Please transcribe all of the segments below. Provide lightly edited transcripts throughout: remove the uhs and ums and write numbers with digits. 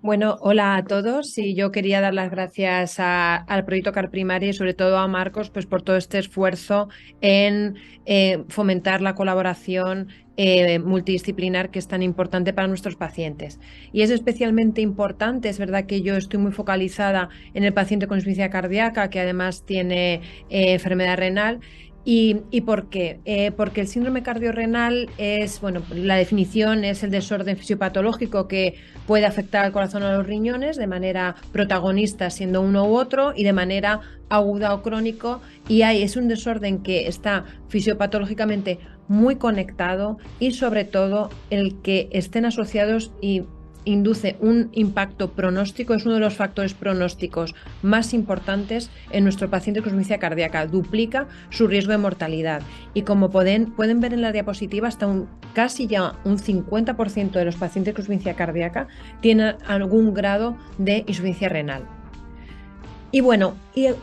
Bueno, hola a todos. Y yo quería dar las gracias al Proyecto CarPrimaria y sobre todo a Marcos pues, por todo este esfuerzo en fomentar la colaboración multidisciplinar que es tan importante para nuestros pacientes. Y es especialmente importante, es verdad que yo estoy muy focalizada en el paciente con insuficiencia cardíaca que además tiene enfermedad renal. ¿Y por qué? Porque el síndrome cardiorrenal es, bueno, la definición es el desorden fisiopatológico que puede afectar al corazón o a los riñones de manera protagonista, siendo uno u otro, y de manera aguda o crónico. Es un desorden que está fisiopatológicamente muy conectado y sobre todo el que estén asociados y induce un impacto pronóstico, es uno de los factores pronósticos más importantes en nuestro paciente con insuficiencia cardíaca, duplica su riesgo de mortalidad. Y como pueden ver en la diapositiva, hasta casi ya un 50% de los pacientes con insuficiencia cardíaca tienen algún grado de insuficiencia renal. Y bueno,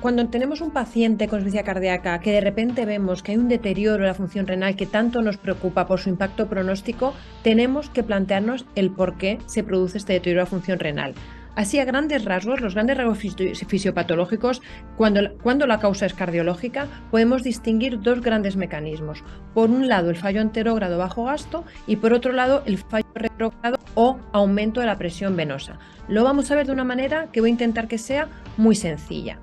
cuando tenemos un paciente con insuficiencia cardíaca que de repente vemos que hay un deterioro de la función renal que tanto nos preocupa por su impacto pronóstico, tenemos que plantearnos el por qué se produce este deterioro de la función renal. Así, a grandes rasgos, los grandes rasgos fisiopatológicos, cuando la causa es cardiológica, podemos distinguir dos grandes mecanismos. Por un lado, el fallo anterógrado bajo gasto y por otro lado, el fallo retrógrado o aumento de la presión venosa. Lo vamos a ver de una manera que voy a intentar que sea muy sencilla.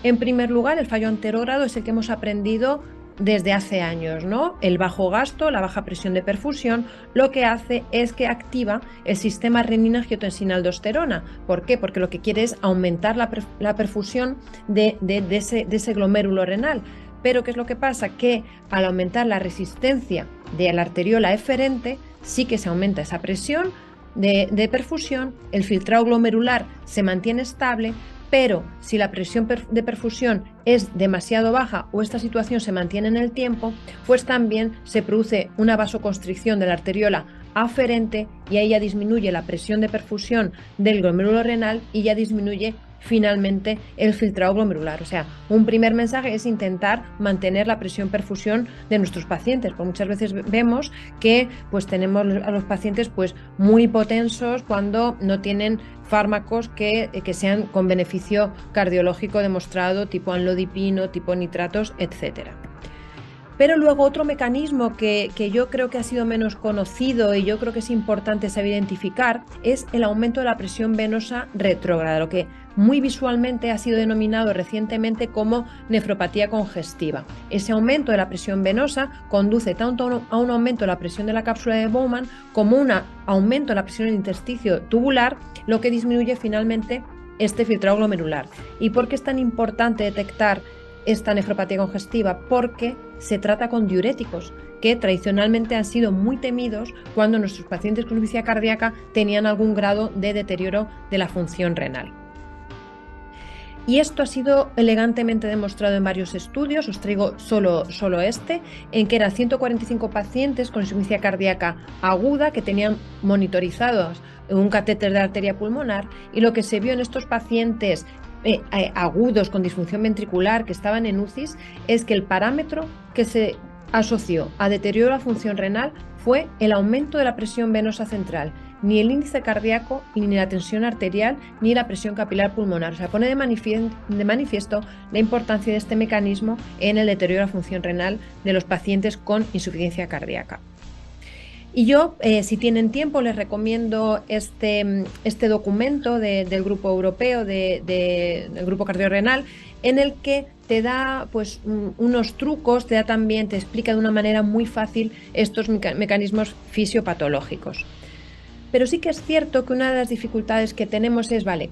En primer lugar, el fallo anterógrado es el que hemos aprendido desde hace años, ¿no? El bajo gasto, la baja presión de perfusión, lo que hace es que activa el sistema renina-angiotensina-aldosterona. ¿Por qué? Porque lo que quiere es aumentar la perfusión de ese glomérulo renal. Pero ¿qué es lo que pasa? Que al aumentar la resistencia de la arteriola eferente, sí que se aumenta esa presión de perfusión, el filtrado glomerular se mantiene estable, pero si la presión de perfusión es demasiado baja o esta situación se mantiene en el tiempo, pues también se produce una vasoconstricción de la arteriola aferente y ahí ya disminuye la presión de perfusión del glomérulo renal y ya disminuye finalmente el filtrado glomerular. O sea, un primer mensaje es intentar mantener la presión-perfusión de nuestros pacientes, porque muchas veces vemos que pues tenemos a los pacientes pues muy hipotensos cuando no tienen fármacos que sean con beneficio cardiológico demostrado, tipo anlodipino, tipo nitratos, etcétera. Pero luego otro mecanismo que yo creo que ha sido menos conocido y yo creo que es importante saber identificar es el aumento de la presión venosa retrógrada, lo que muy visualmente ha sido denominado recientemente como nefropatía congestiva. Ese aumento de la presión venosa conduce tanto a un aumento de la presión de la cápsula de Bowman como un aumento de la presión del intersticio tubular, lo que disminuye finalmente este filtrado glomerular. ¿Y por qué es tan importante detectar esta nefropatía congestiva? Porque se trata con diuréticos que tradicionalmente han sido muy temidos cuando nuestros pacientes con insuficiencia cardíaca tenían algún grado de deterioro de la función renal. Y esto ha sido elegantemente demostrado en varios estudios, os traigo solo este, en que eran 145 pacientes con insuficiencia cardíaca aguda que tenían monitorizados un catéter de arteria pulmonar, y lo que se vio en estos pacientes agudos con disfunción ventricular que estaban en UCIs es que el parámetro que se asoció a deterioro de la función renal fue el aumento de la presión venosa central, ni el índice cardíaco, ni la tensión arterial, ni la presión capilar pulmonar. O sea, pone de manifiesto la importancia de este mecanismo en el deterioro de la función renal de los pacientes con insuficiencia cardíaca. Y yo, si tienen tiempo, les recomiendo este documento del Grupo Europeo, del Grupo Cardiorrenal, en el que te da pues, unos trucos, te explica de una manera muy fácil estos mecanismos fisiopatológicos. Pero sí que es cierto que una de las dificultades que tenemos es, vale,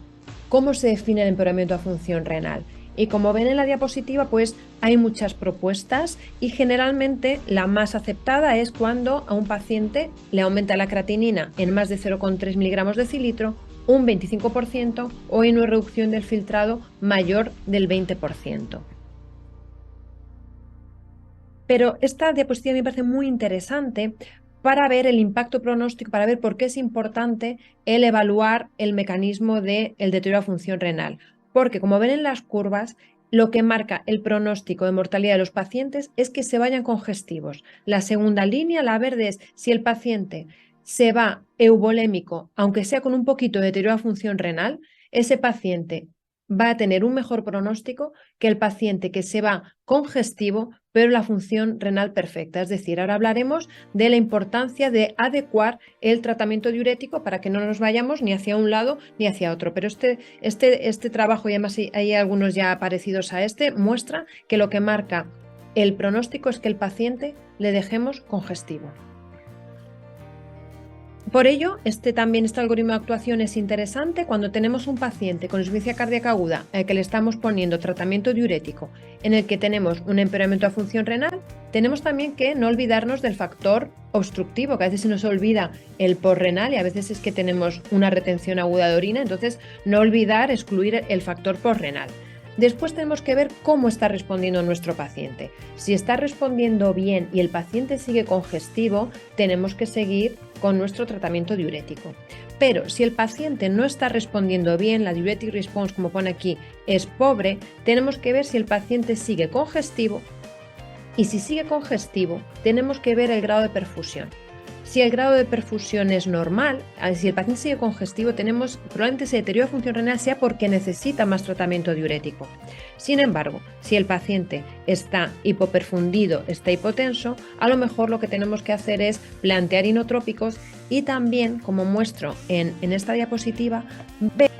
¿cómo se define el empeoramiento de función renal? Y como ven en la diapositiva, pues hay muchas propuestas y generalmente la más aceptada es cuando a un paciente le aumenta la creatinina en más de 0,3 miligramos decilitro, un 25% o en una reducción del filtrado mayor del 20%. Pero esta diapositiva me parece muy interesante para ver el impacto pronóstico, para ver por qué es importante el evaluar el mecanismo del deterioro de función renal. Porque, como ven en las curvas, lo que marca el pronóstico de mortalidad de los pacientes es que se vayan congestivos. La segunda línea, la verde, es si el paciente se va euvolémico, aunque sea con un poquito de deterioro de función renal, ese paciente va a tener un mejor pronóstico que el paciente que se va congestivo, pero la función renal perfecta. Es decir, ahora hablaremos de la importancia de adecuar el tratamiento diurético para que no nos vayamos ni hacia un lado ni hacia otro. Pero este trabajo, y además hay algunos ya parecidos a este, muestra que lo que marca el pronóstico es que el paciente le dejemos congestivo. Por ello, este algoritmo de actuación es interesante cuando tenemos un paciente con insuficiencia cardíaca aguda al que le estamos poniendo tratamiento diurético, en el que tenemos un empeoramiento de función renal. Tenemos también que no olvidarnos del factor obstructivo, que a veces se nos olvida el postrenal y a veces es que tenemos una retención aguda de orina, entonces no olvidar excluir el factor postrenal. Después tenemos que ver cómo está respondiendo nuestro paciente. Si está respondiendo bien y el paciente sigue congestivo, tenemos que seguir con nuestro tratamiento diurético. Pero si el paciente no está respondiendo bien, la diuretic response, como pone aquí, es pobre, tenemos que ver si el paciente sigue congestivo, y si sigue congestivo, tenemos que ver el grado de perfusión. Si el grado de perfusión es normal, si el paciente sigue congestivo, probablemente ese deterioro de función renal sea porque necesita más tratamiento diurético. Sin embargo, si el paciente está hipoperfundido, está hipotenso, a lo mejor lo que tenemos que hacer es plantear inotrópicos y también, como muestro en esta diapositiva, ver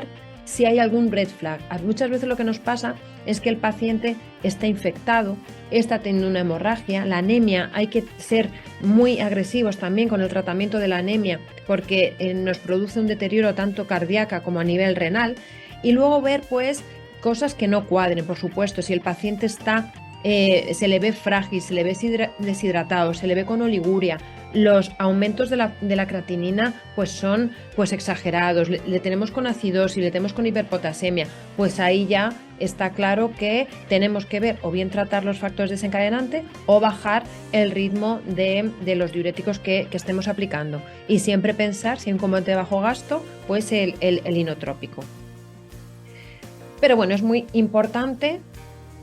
si hay algún red flag. Muchas veces lo que nos pasa es que el paciente está infectado, está teniendo una hemorragia, la anemia, hay que ser muy agresivos también con el tratamiento de la anemia porque nos produce un deterioro tanto cardíaco como a nivel renal, y luego ver pues cosas que no cuadren. Por supuesto, si el paciente se le ve frágil, se le ve deshidratado, se le ve con oliguria, los aumentos de la creatinina pues son exagerados, le tenemos con acidosis, le tenemos con hiperpotasemia, pues ahí ya está claro que tenemos que ver o bien tratar los factores desencadenantes o bajar el ritmo de los diuréticos que estemos aplicando. Y siempre pensar, si hay un componente de bajo gasto, pues el inotrópico. Pero bueno, es muy importante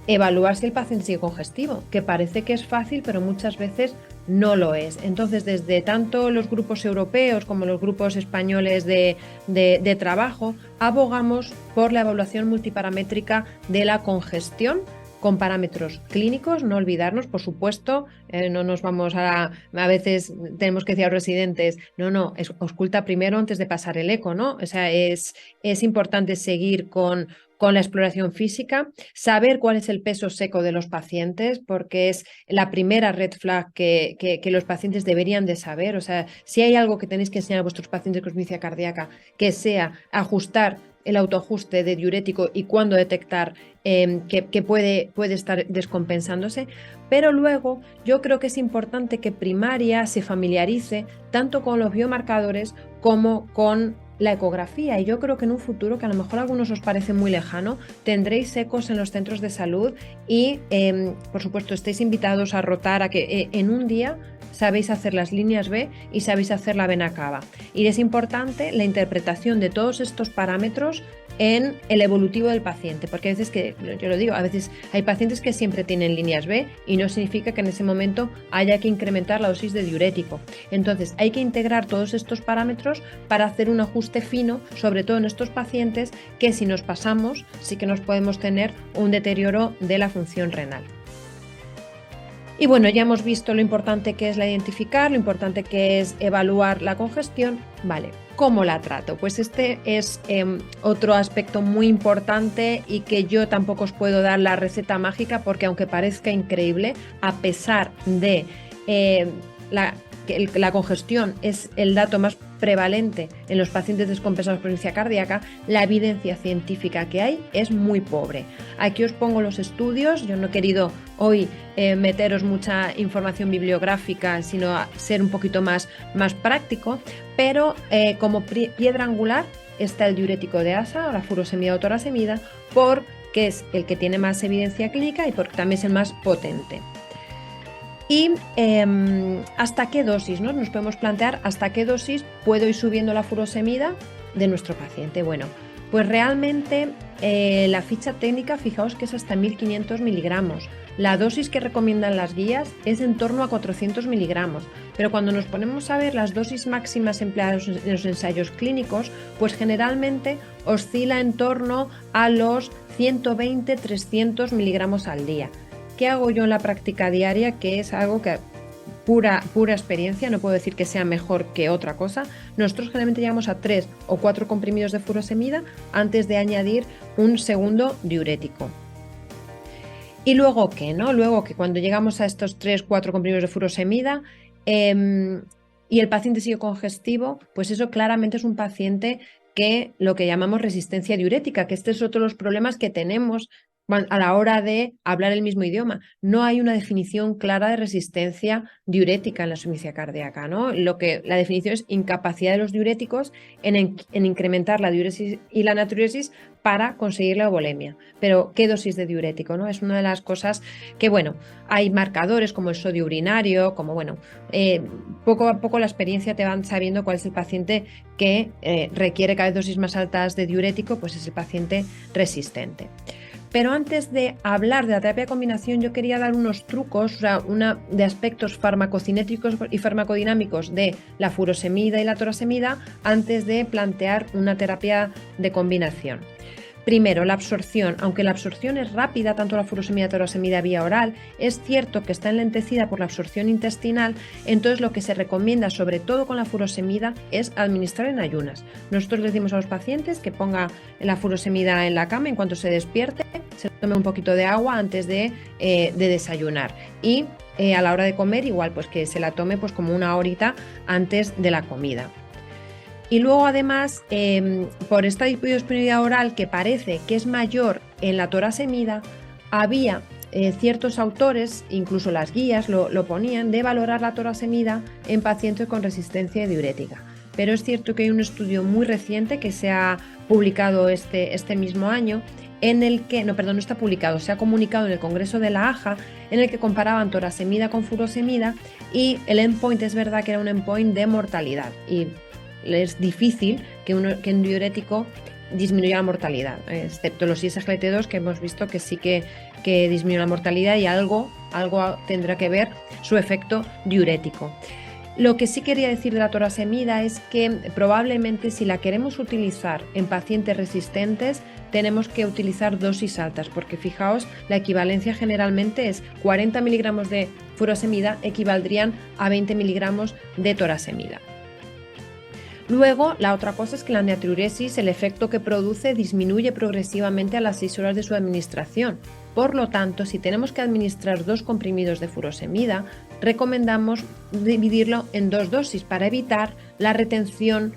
evaluar si el paciente sigue congestivo, que parece que es fácil, pero muchas veces no lo es. Entonces, desde tanto los grupos europeos como los grupos españoles de trabajo, abogamos por la evaluación multiparamétrica de la congestión con parámetros clínicos. No olvidarnos, por supuesto, no nos vamos a veces tenemos que decir a los residentes, no, ausculta primero antes de pasar el eco, ¿no? O sea, es importante seguir con la exploración física, saber cuál es el peso seco de los pacientes, porque es la primera red flag que los pacientes deberían de saber. O sea, si hay algo que tenéis que enseñar a vuestros pacientes con insuficiencia cardíaca, que sea ajustar el autoajuste de diurético y cuándo detectar que puede estar descompensándose. Pero luego yo creo que es importante que primaria se familiarice tanto con los biomarcadores como con la ecografía, y yo creo que en un futuro, que a lo mejor a algunos os parece muy lejano, tendréis ecos en los centros de salud y por supuesto estáis invitados a rotar, a que en un día sabéis hacer las líneas B y sabéis hacer la vena cava. Y es importante la interpretación de todos estos parámetros en el evolutivo del paciente, porque a veces, yo lo digo, a veces hay pacientes que siempre tienen líneas B y no significa que en ese momento haya que incrementar la dosis de diurético. Entonces hay que integrar todos estos parámetros para hacer un ajuste fino, sobre todo en estos pacientes que si nos pasamos sí que nos podemos tener un deterioro de la función renal. Y bueno, ya hemos visto lo importante que es la identificar, lo importante que es evaluar la congestión. Vale, ¿cómo la trato? Pues este es otro aspecto muy importante y que yo tampoco os puedo dar la receta mágica, porque aunque parezca increíble, a pesar de que la congestión es el dato más prevalente en los pacientes descompensados por insuficiencia cardíaca, la evidencia científica que hay es muy pobre. Aquí os pongo los estudios. Yo no he querido hoy meteros mucha información bibliográfica, sino ser un poquito más práctico, pero como piedra angular está el diurético de ASA o la furosemida o torasemida, porque es el que tiene más evidencia clínica y porque también es el más potente. Y hasta qué dosis, ¿no? Nos podemos plantear hasta qué dosis puedo ir subiendo la furosemida de nuestro paciente. Bueno, pues realmente la ficha técnica, fijaos que es hasta 1500 miligramos. La dosis que recomiendan las guías es en torno a 400 miligramos, pero cuando nos ponemos a ver las dosis máximas empleadas en los ensayos clínicos, pues generalmente oscila en torno a los 120-300 miligramos al día. ¿Qué hago yo en la práctica diaria? Que es algo que pura experiencia, no puedo decir que sea mejor que otra cosa. Nosotros generalmente llegamos a 3 o 4 comprimidos de furosemida antes de añadir un segundo diurético. Y luego que, ¿no? Luego que cuando llegamos a estos 3-4 comprimidos de furosemida y el paciente sigue congestivo, pues eso claramente es un paciente que lo que llamamos resistencia diurética, que este es otro de los problemas que tenemos a la hora de hablar el mismo idioma. No hay una definición clara de resistencia diurética en la insuficiencia cardíaca, ¿no? La definición es incapacidad de los diuréticos en incrementar la diuresis y la natriuresis para conseguir la euvolemia. Pero, ¿qué dosis de diurético, no? Es una de las cosas que, bueno, hay marcadores como el sodio urinario, como, bueno, poco a poco la experiencia te van sabiendo cuál es el paciente que requiere cada vez dosis más altas de diurético, pues es el paciente resistente. Pero antes de hablar de la terapia de combinación, yo quería dar unos trucos, de aspectos farmacocinéticos y farmacodinámicos de la furosemida y la torasemida antes de plantear una terapia de combinación. Primero, la absorción. Aunque la absorción es rápida, tanto la furosemida como la torasemida vía oral, es cierto que está enlentecida por la absorción intestinal, entonces lo que se recomienda, sobre todo con la furosemida, es administrar en ayunas. Nosotros le decimos a los pacientes que ponga la furosemida en la cama en cuanto se despierte, se tome un poquito de agua antes de desayunar y a la hora de comer igual pues que se la tome pues como una horita antes de la comida. Y luego además, por esta disponibilidad oral que parece que es mayor en la torasemida, había ciertos autores, incluso las guías lo ponían, de valorar la torasemida en pacientes con resistencia diurética. Pero es cierto que hay un estudio muy reciente que se ha publicado este mismo año, en el que, no está publicado, se ha comunicado en el Congreso de la AJA, en el que comparaban torasemida con furosemida y el endpoint es verdad que era un endpoint de mortalidad y es difícil que un diurético disminuya la mortalidad, excepto los ISGLT2 que hemos visto que sí que disminuye la mortalidad y algo tendrá que ver su efecto diurético. Lo que sí quería decir de la torasemida es que probablemente si la queremos utilizar en pacientes resistentes tenemos que utilizar dosis altas, porque fijaos, la equivalencia generalmente es 40 miligramos de furosemida equivaldrían a 20 miligramos de torasemida. Luego, la otra cosa es que la natriuresis, el efecto que produce, disminuye progresivamente a las 6 horas de su administración. Por lo tanto, si tenemos que administrar 2 comprimidos de furosemida, recomendamos dividirlo en 2 dosis para evitar la retención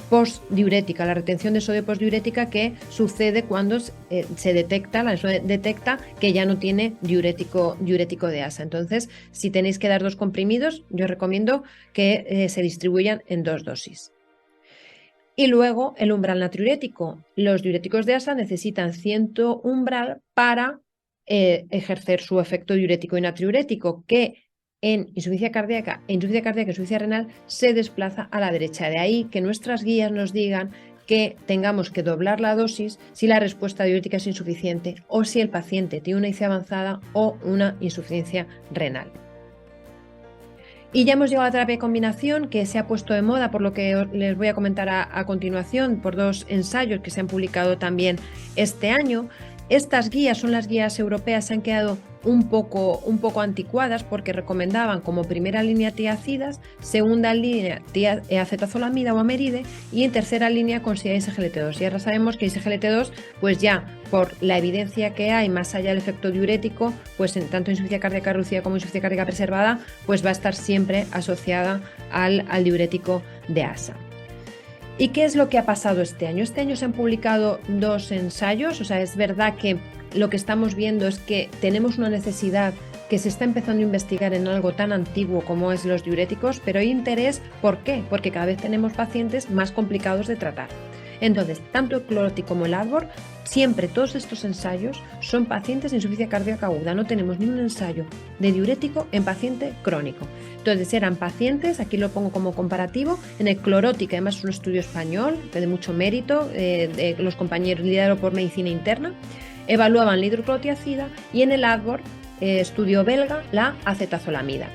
postdiurética, la retención de sodio postdiurética que sucede cuando se detecta que ya no tiene diurético de asa. Entonces, si tenéis que dar 2 comprimidos, yo recomiendo que se distribuyan en 2 dosis. Y luego el umbral natriurético. Los diuréticos de asa necesitan cierto umbral para ejercer su efecto diurético y natriurético, que en insuficiencia cardíaca e insuficiencia renal se desplaza a la derecha. De ahí que nuestras guías nos digan que tengamos que doblar la dosis si la respuesta diurética es insuficiente o si el paciente tiene una IC avanzada o una insuficiencia renal. Y ya hemos llegado a la terapia de combinación, que se ha puesto de moda, por lo que les voy a comentar a continuación, por 2 ensayos que se han publicado también este año. Estas guías son las guías europeas, se han quedado un poco anticuadas porque recomendaban como primera línea tiacidas, segunda línea acetazolamida o ameride y en tercera línea considera ISGLT2. Y ahora sabemos que ISGLT2, pues ya por la evidencia que hay más allá del efecto diurético, pues en tanto insuficiencia cardíaca reducida como insuficiencia cardíaca preservada, pues va a estar siempre asociada al diurético de asa. ¿Y qué es lo que ha pasado este año? Este año se han publicado 2 ensayos, o sea, es verdad que lo que estamos viendo es que tenemos una necesidad que se está empezando a investigar en algo tan antiguo como es los diuréticos, pero hay interés, ¿por qué? Porque cada vez tenemos pacientes más complicados de tratar. Entonces, tanto el Clorotic como el Advor, siempre todos estos ensayos son pacientes de insuficiencia cardíaca aguda. No tenemos ni un ensayo de diurético en paciente crónico. Entonces, eran pacientes, aquí lo pongo como comparativo, en el Clorotic, además es un estudio español de mucho mérito, de los compañeros liderado por medicina interna, evaluaban la hidroclorotiazida y en el Advor estudio belga, la acetazolamida.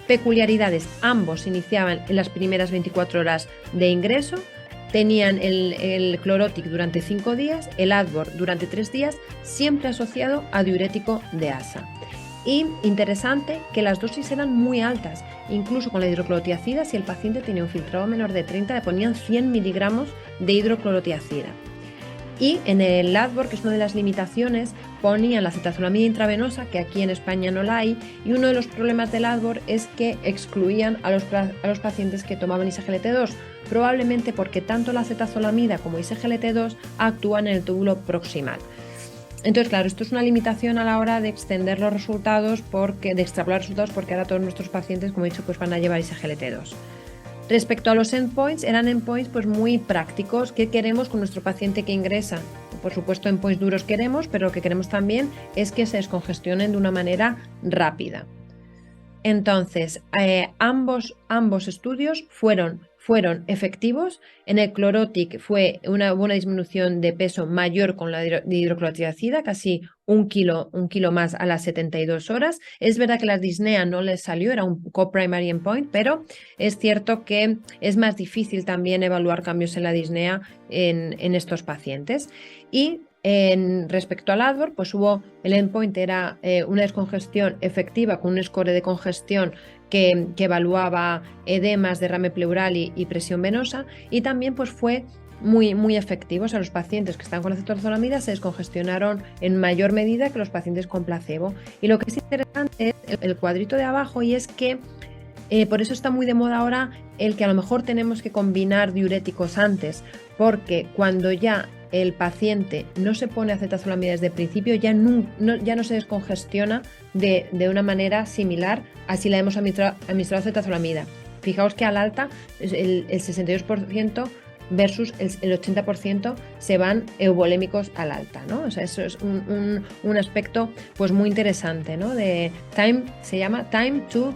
Peculiaridades: ambos iniciaban en las primeras 24 horas de ingreso, tenían el Chlorotic durante 5 días, el Advor durante 3 días, siempre asociado a diurético de asa. Y interesante que las dosis eran muy altas, incluso con la hidroclorotiazida, si el paciente tenía un filtrado menor de 30, le ponían 100 miligramos de hidroclorotiazida. Y en el Advor, que es una de las limitaciones, ponían la acetazolamida intravenosa, que aquí en España no la hay, y uno de los problemas del Advor es que excluían a los pacientes que tomaban ISGLT2, probablemente porque tanto la acetazolamida como ISGLT2 actúan en el túbulo proximal. Entonces, claro, esto es una limitación a la hora de extender los resultados, de extrapolar resultados, porque ahora todos nuestros pacientes, como he dicho, pues van a llevar ISGLT2. Respecto a los endpoints, eran endpoints pues muy prácticos. ¿Qué queremos con nuestro paciente que ingresa? Por supuesto, endpoints duros queremos, pero lo que queremos también es que se descongestionen de una manera rápida. Entonces, ambos estudios fueron efectivos. En el Chlorotic fue una buena disminución de peso mayor con la hidroclorotiazida, casi un kilo más a las 72 horas. Es verdad que la disnea no les salió, era un co-primary endpoint, pero es cierto que es más difícil también evaluar cambios en la disnea en estos pacientes. Y respecto al Advor, pues el endpoint era una descongestión efectiva con un score de congestión que evaluaba edemas, derrame pleural y presión venosa, y también pues fue muy efectivo. O sea, los pacientes que están con acetazolamida se descongestionaron en mayor medida que los pacientes con placebo. Y lo que es interesante es el cuadrito de abajo, y es que por eso está muy de moda ahora el que a lo mejor tenemos que combinar diuréticos antes, porque cuando ya el paciente no se pone acetazolamida desde el principio, ya no se descongestiona de una manera similar a si la hemos administrado acetazolamida. Fijaos que al alta el 62% versus el 80% se van eubolémicos al alta, ¿no? O sea, eso es un aspecto pues muy interesante, ¿no? Se llama time to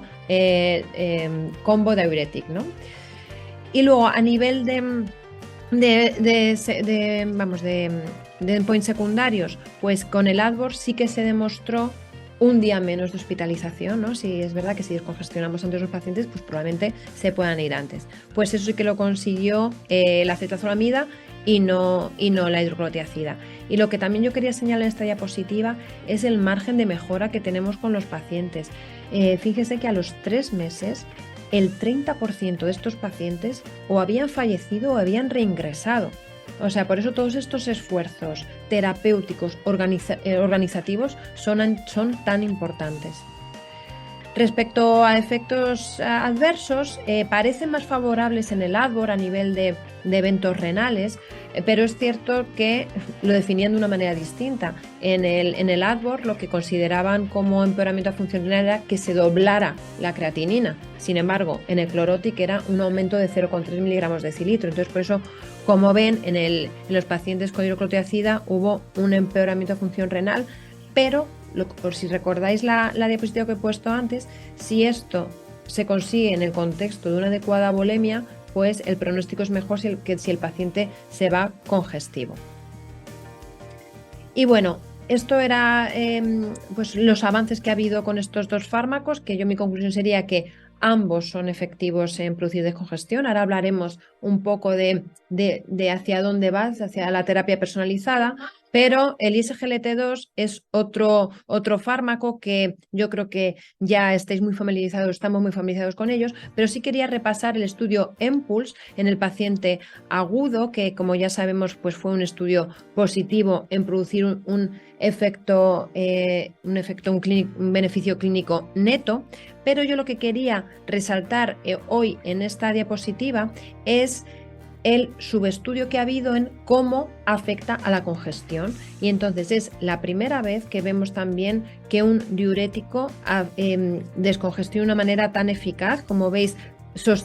combo diuretic, ¿no? Y luego a nivel de endpoints secundarios, pues con el Advor sí que se demostró un día menos de hospitalización, ¿no? Si es verdad que si descongestionamos antes los pacientes, pues probablemente se puedan ir antes. Pues eso sí que lo consiguió la acetazolamida y no la hidroclorotiazida. Y lo que también yo quería señalar en esta diapositiva es el margen de mejora que tenemos con los pacientes. Fíjese que a los 3 meses el 30% de estos pacientes o habían fallecido o habían reingresado. O sea, por eso todos estos esfuerzos terapéuticos, organizativos son tan importantes. Respecto a efectos adversos, parecen más favorables en el Advor a nivel de eventos renales, pero es cierto que lo definían de una manera distinta. En el Advor lo que consideraban como empeoramiento de función renal era que se doblara la creatinina. Sin embargo, en el Chlorotic era un aumento de 0,3 miligramos de decilitro. Entonces, por eso, como ven, en los pacientes con hidroclorotiazida hubo un empeoramiento de función renal, pero por si recordáis la diapositiva que he puesto antes, si esto se consigue en el contexto de una adecuada volemia, pues el pronóstico es mejor si el paciente se va congestivo. Y bueno, esto era pues los avances que ha habido con estos dos fármacos, que mi conclusión sería que ambos son efectivos en producir descongestión. Ahora hablaremos un poco de hacia dónde vas, hacia la terapia personalizada, pero el ISGLT2 es otro fármaco que yo creo que ya estáis muy familiarizados, estamos muy familiarizados con ellos, pero sí quería repasar el estudio EMPULSE en el paciente agudo, que como ya sabemos pues fue un estudio positivo en producir un beneficio clínico neto. Pero yo lo que quería resaltar hoy en esta diapositiva es el subestudio que ha habido en cómo afecta a la congestión. Y entonces es la primera vez que vemos también que un diurético descongestiona de una manera tan eficaz, como veis,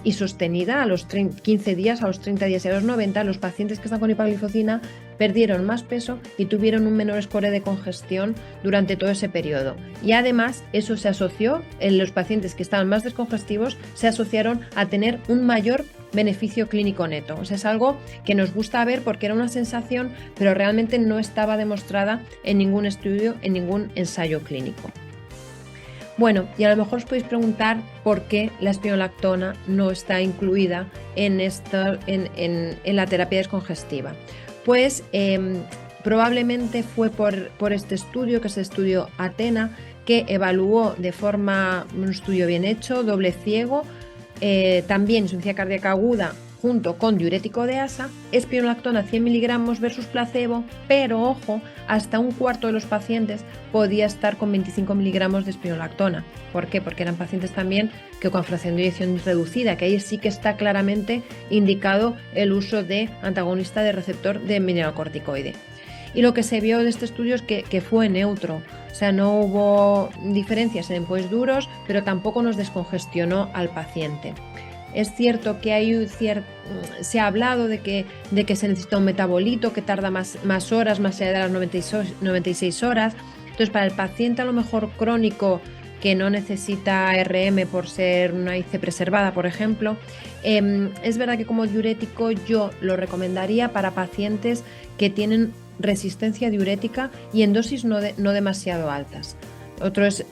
y sostenida a los 15 días, a los 30 días y a los 90, los pacientes que están con hiperglicemia perdieron más peso y tuvieron un menor score de congestión durante todo ese periodo. Y además eso se asoció, en los pacientes que estaban más descongestivos, se asociaron a tener un mayor beneficio clínico neto. O sea, es algo que nos gusta ver porque era una sensación, pero realmente no estaba demostrada en ningún estudio, en ningún ensayo clínico. Bueno, y a lo mejor os podéis preguntar por qué la espionolactona no está incluida en la terapia descongestiva. Pues probablemente fue por este estudio, que es el estudio Athena, que evaluó de forma, un estudio bien hecho, doble ciego, también insuficiencia cardíaca aguda junto con diurético de asa, espionolactona 100 miligramos versus placebo, pero ojo, hasta un cuarto de los pacientes podía estar con 25 miligramos de espionolactona. ¿Por qué? Porque eran pacientes también que con fracción de eyección reducida, que ahí sí que está claramente indicado el uso de antagonista de receptor de mineralocorticoide. Y lo que se vio de este estudio es que fue neutro, o sea, no hubo diferencias en endpoints duros, pero tampoco nos descongestionó al paciente. Es cierto que se ha hablado de que se necesita un metabolito que tarda más horas, más allá de las 96 horas. Entonces, para el paciente a lo mejor crónico que no necesita RM por ser una IC preservada, por ejemplo, es verdad que como diurético yo lo recomendaría para pacientes que tienen resistencia diurética y en dosis no demasiado altas. Otro es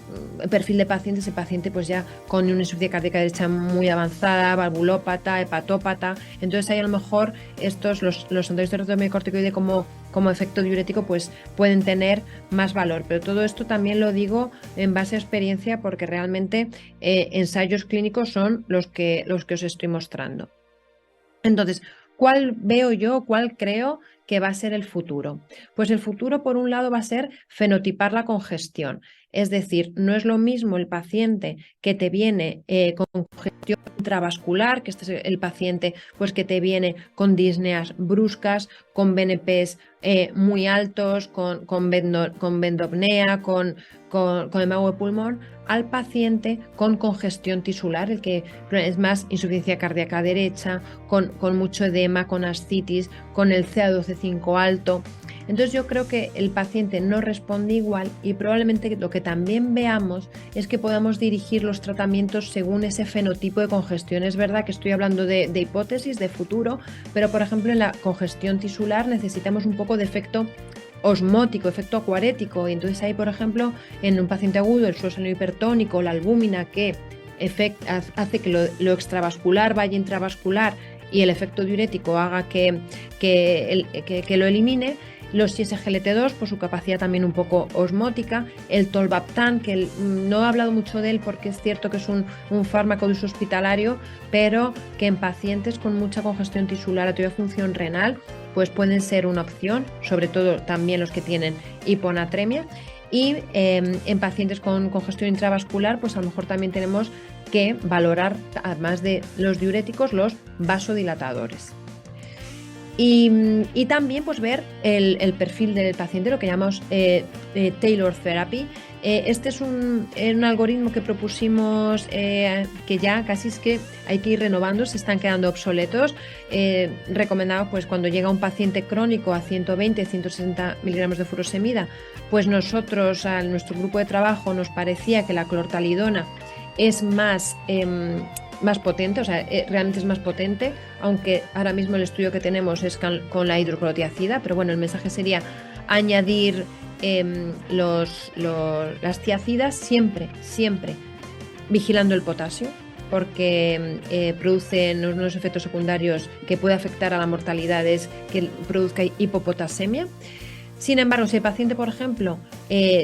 el perfil de paciente, ese paciente pues ya con una insuficiencia cardíaca derecha muy avanzada, valvulópata, hepatópata. Entonces ahí a lo mejor los antagonistas de receptor mineralocorticoide como efecto diurético pues pueden tener más valor. Pero todo esto también lo digo en base a experiencia porque realmente ensayos clínicos son los que os estoy mostrando. Entonces, ¿cuál veo yo, cuál creo que va a ser el futuro? Pues el futuro, por un lado, va a ser fenotipar la congestión. Es decir, no es lo mismo el paciente que te viene con congestión intravascular, que este es el paciente pues, que te viene con disneas bruscas, con BNPs muy altos, con bendopnea, con hemago de pulmón, al paciente con congestión tisular, el que es más insuficiencia cardíaca derecha, con mucho edema, con ascitis, con el CA12-5 alto. Entonces yo creo que el paciente no responde igual y probablemente lo que también veamos es que podamos dirigir los tratamientos según ese fenotipo de congestión. Es verdad que estoy hablando de hipótesis, de futuro, pero por ejemplo en la congestión tisular necesitamos un poco de efecto osmótico, efecto acuarético, y entonces ahí por ejemplo en un paciente agudo el suelo sanguíneo hipertónico, la albúmina que hace que lo extravascular vaya intravascular y el efecto diurético haga que lo elimine. Los SGLT2 por su capacidad también un poco osmótica, el tolvaptan, que no he hablado mucho de él porque es cierto que es un fármaco de uso hospitalario, pero que en pacientes con mucha congestión tisular o de función renal pues pueden ser una opción, sobre todo también los que tienen hiponatremia. Y en pacientes con congestión intravascular pues a lo mejor también tenemos que valorar, además de los diuréticos, los vasodilatadores. Y también pues ver el perfil del paciente, lo que llamamos Tailor Therapy. Este es un algoritmo que propusimos que ya casi es que hay que ir renovando, se están quedando obsoletos. Recomendado pues cuando llega un paciente crónico a 120-160 miligramos de furosemida, pues nosotros, a nuestro grupo de trabajo, nos parecía que la clortalidona es más potente, o sea, realmente es más potente, aunque ahora mismo el estudio que tenemos es con la hidroclorotiazida, pero bueno, el mensaje sería añadir las tiazidas siempre vigilando el potasio, porque producen unos efectos secundarios que puede afectar a la mortalidad, es que produzca hipopotasemia. Sin embargo, si el paciente, por ejemplo,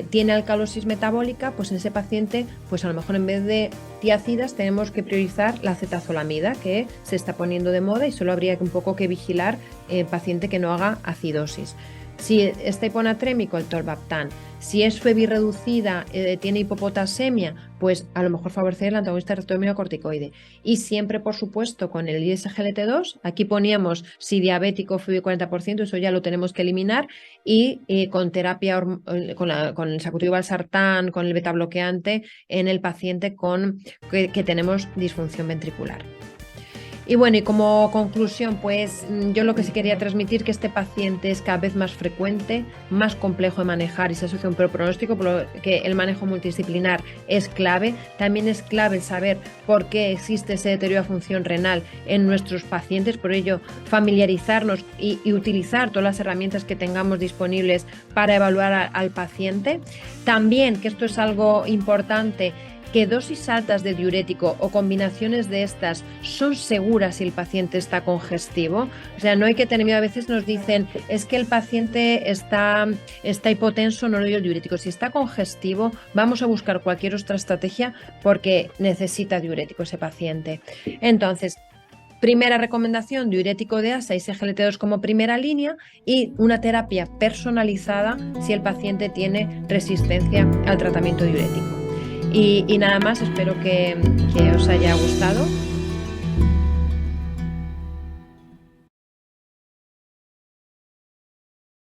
tiene alcalosis metabólica, pues en ese paciente, pues a lo mejor en vez de tiazidas tenemos que priorizar la acetazolamida, que se está poniendo de moda y solo habría un poco que vigilar el paciente que no haga acidosis. Si está hiponatrémico, el tolvaptan. Si es FEBI reducida, tiene hipopotasemia, pues a lo mejor favorecer el antagonista de receptor mineralocorticoide. Y siempre, por supuesto, con el ISGLT2, aquí poníamos si diabético FEBI 40%, eso ya lo tenemos que eliminar, y con terapia, con el sacubitril valsartán, con el beta bloqueante en el paciente que tenemos disfunción ventricular. Y bueno, y como conclusión, pues yo lo que sí quería transmitir que este paciente es cada vez más frecuente, más complejo de manejar y se asocia a un peor pronóstico, por lo que el manejo multidisciplinar es clave. También es clave saber por qué existe ese deterioro de función renal en nuestros pacientes, por ello familiarizarnos y utilizar todas las herramientas que tengamos disponibles para evaluar al paciente. También, que esto es algo importante, que dosis altas de diurético o combinaciones de estas son seguras si el paciente está congestivo. O sea, no hay que tener miedo. A veces nos dicen, es que el paciente está hipotenso, no le doy el diurético. Si está congestivo, vamos a buscar cualquier otra estrategia porque necesita diurético ese paciente. Entonces, primera recomendación, diurético de asa y SGLT2 como primera línea y una terapia personalizada si el paciente tiene resistencia al tratamiento diurético. Y nada más, espero que os haya gustado.